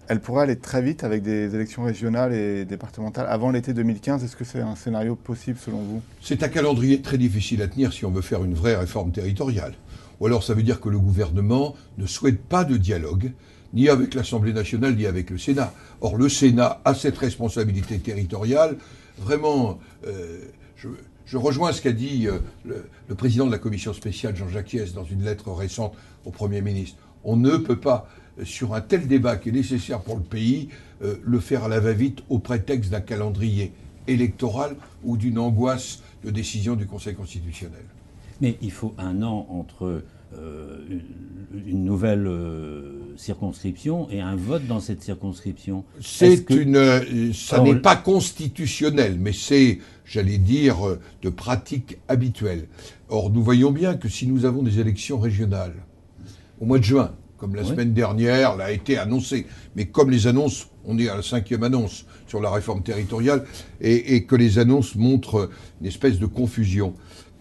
Elle pourrait aller très vite avec des élections régionales et départementales avant l'été 2015. Est-ce que c'est un scénario possible selon vous? C'est un calendrier très difficile à tenir si on veut faire une vraie réforme territoriale. Ou alors ça veut dire que le gouvernement ne souhaite pas de dialogue, ni avec l'Assemblée nationale, ni avec le Sénat. Or, le Sénat a cette responsabilité territoriale. Vraiment, je rejoins ce qu'a dit le président de la commission spéciale, Jean-Jacques Hyest, dans une lettre récente au Premier ministre. On ne peut pas, sur un tel débat qui est nécessaire pour le pays, le faire à la va-vite au prétexte d'un calendrier électoral ou d'une angoisse de décision du Conseil constitutionnel. Mais il faut un an entre une nouvelle circonscription et un vote dans cette circonscription. Ça n'est pas constitutionnel, mais c'est, j'allais dire, de pratique habituelle. Or, nous voyons bien que si nous avons des élections régionales au mois de juin, comme la semaine dernière l'a été annoncé, mais comme les annonces, on est à la 5e annonce sur la réforme territoriale, et que les annonces montrent une espèce de confusion.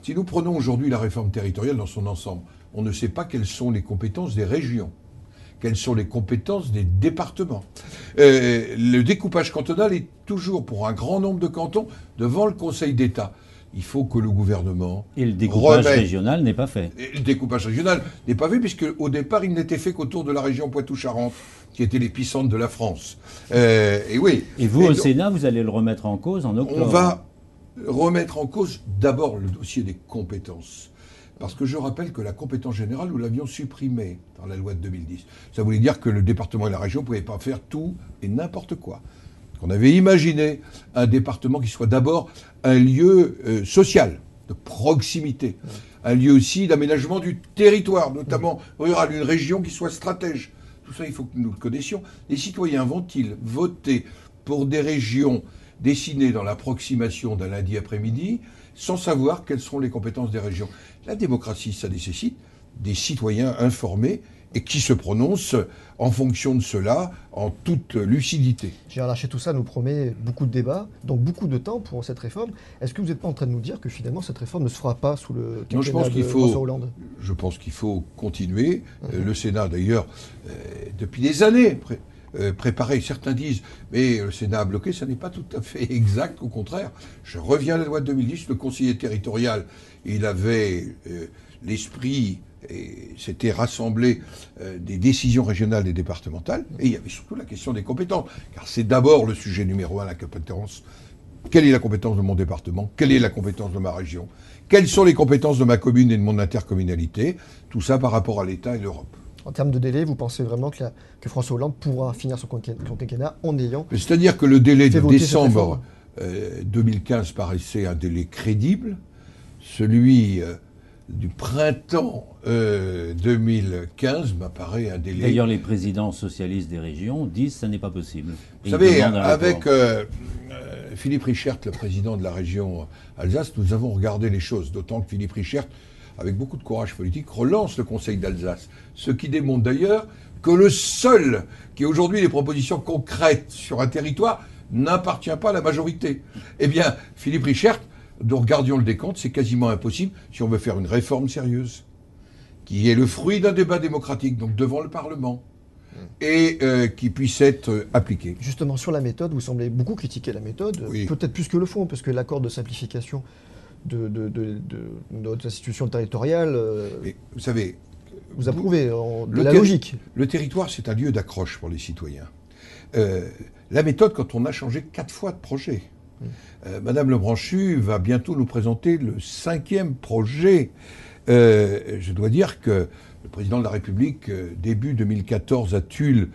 Si nous prenons aujourd'hui la réforme territoriale dans son ensemble, on ne sait pas quelles sont les compétences des régions, quelles sont les compétences des départements. Le découpage cantonal est toujours, pour un grand nombre de cantons, devant le Conseil d'État. Il faut que le gouvernement... Et le découpage régional n'est pas fait. Et le découpage régional n'est pas fait, puisque au départ, il n'était fait qu'autour de la région Poitou-Charentes, qui était l'épicentre de la France. Et oui. Et vous, au Sénat, vous allez le remettre en cause en octobre? On va remettre en cause d'abord le dossier des compétences. Parce que je rappelle que la compétence générale, nous l'avions supprimée dans la loi de 2010. Ça voulait dire que le département et la région ne pouvaient pas faire tout et n'importe quoi. On avait imaginé un département qui soit d'abord un lieu social, de proximité, un lieu aussi d'aménagement du territoire, notamment rural, une région qui soit stratège. Tout ça, il faut que nous le connaissions. Les citoyens vont-ils voter pour des régions dessinées dans l'approximation d'un lundi après-midi, sans savoir quelles seront les compétences des régions? La démocratie, ça nécessite des citoyens informés et qui se prononcent en fonction de cela, en toute lucidité. Gérard Larcher, tout ça nous promet beaucoup de débats, donc beaucoup de temps pour cette réforme. Est-ce que vous n'êtes pas en train de nous dire que finalement cette réforme ne se fera pas sous le quinquennat de François Hollande? Je pense qu'il faut continuer. Le Sénat, d'ailleurs, depuis des années, préparé. Certains disent, mais le Sénat a bloqué, ça n'est pas tout à fait exact, au contraire. Je reviens à la loi de 2010, le conseiller territorial, il avait l'esprit, et s'était rassemblé des décisions régionales et départementales, et il y avait surtout la question des compétences, car c'est d'abord le sujet numéro 1, la compétence. Quelle est la compétence de mon département? Quelle est la compétence de ma région? Quelles sont les compétences de ma commune et de mon intercommunalité? Tout ça par rapport à l'État et l'Europe. En termes de délai, vous pensez vraiment que François Hollande pourra finir son quinquennat en ayant... C'est-à-dire que le délai de décembre 2015 paraissait un délai crédible. Celui du printemps 2015 m'apparaît un délai... D'ailleurs, les présidents socialistes des régions disent que ça n'est pas possible. Vous savez, avec Philippe Richert, le président de la région Alsace, nous avons regardé les choses, d'autant que Philippe Richert, avec beaucoup de courage politique, relance le Conseil d'Alsace. Ce qui démontre d'ailleurs que le seul qui a aujourd'hui des propositions concrètes sur un territoire n'appartient pas à la majorité. Eh bien, Philippe Richert, dont regardions le décompte, c'est quasiment impossible si on veut faire une réforme sérieuse, qui est le fruit d'un débat démocratique, donc devant le Parlement, et qui puisse être appliquée. Justement, sur la méthode, vous semblez beaucoup critiquer la méthode, peut-être plus que le fond, parce que l'accord de simplification de notre institution territoriale, vous savez, vous approuvez de la logique. Le territoire, c'est un lieu d'accroche pour les citoyens. La méthode, quand on a changé 4 fois de projet, Madame Lebranchu va bientôt nous présenter le 5e projet. Je dois dire que le président de la République, début 2014 à Tulle,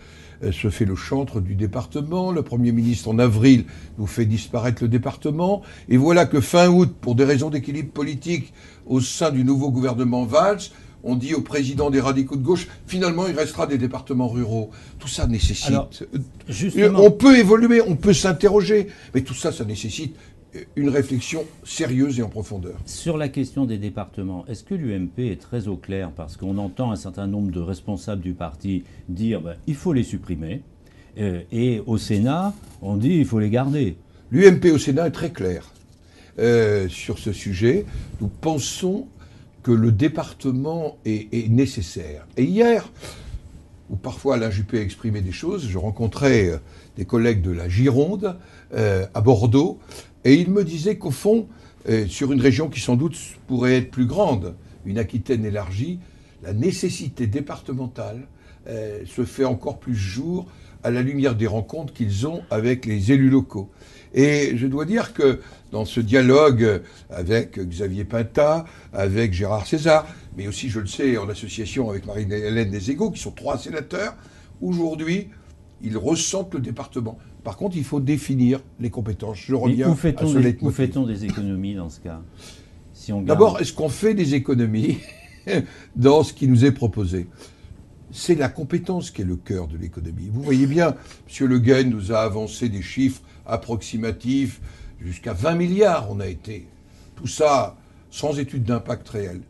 se fait le chantre du département. Le Premier ministre, en avril, nous fait disparaître le département. Et voilà que fin août, pour des raisons d'équilibre politique au sein du nouveau gouvernement Valls, on dit au président des radicaux de gauche, finalement, il restera des départements ruraux. Tout ça nécessite... Alors, on peut évoluer, on peut s'interroger, mais tout ça, ça nécessite une réflexion sérieuse et en profondeur. Sur la question des départements, est-ce que l'UMP est très au clair? Parce qu'on entend un certain nombre de responsables du parti dire il faut les supprimer, et au Sénat, on dit il faut les garder. L'UMP au Sénat est très clair sur ce sujet. Nous pensons que le département est nécessaire. Et hier, où parfois Alain Juppé a exprimé des choses. Je rencontrais des collègues de la Gironde à Bordeaux, et ils me disaient qu'au fond, sur une région qui sans doute pourrait être plus grande, une Aquitaine élargie, la nécessité départementale se fait encore plus jour à la lumière des rencontres qu'ils ont avec les élus locaux. Et je dois dire que dans ce dialogue avec Xavier Pintat, avec Gérard César, mais aussi, je le sais, en association avec Marie-Hélène Deségaux, qui sont 3 sénateurs, aujourd'hui, ils ressentent le département. Par contre, il faut définir les compétences. Je reviens à ce leitmotiv. Où fait-on des économies dans ce cas, si on garde... D'abord, est-ce qu'on fait des économies dans ce qui nous est proposé? C'est la compétence qui est le cœur de l'économie. Vous voyez bien, M. Le Guen nous a avancé des chiffres approximatifs, jusqu'à 20 milliards on a été. Tout ça sans étude d'impact réelle.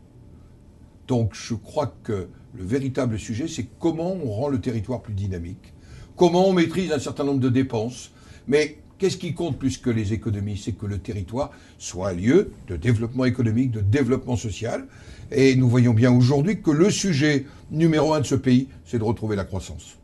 Donc je crois que le véritable sujet, c'est comment on rend le territoire plus dynamique, comment on maîtrise un certain nombre de dépenses, mais qu'est-ce qui compte plus que les économies? C'est que le territoire soit un lieu de développement économique, de développement social. Et nous voyons bien aujourd'hui que le sujet numéro 1 de ce pays, c'est de retrouver la croissance.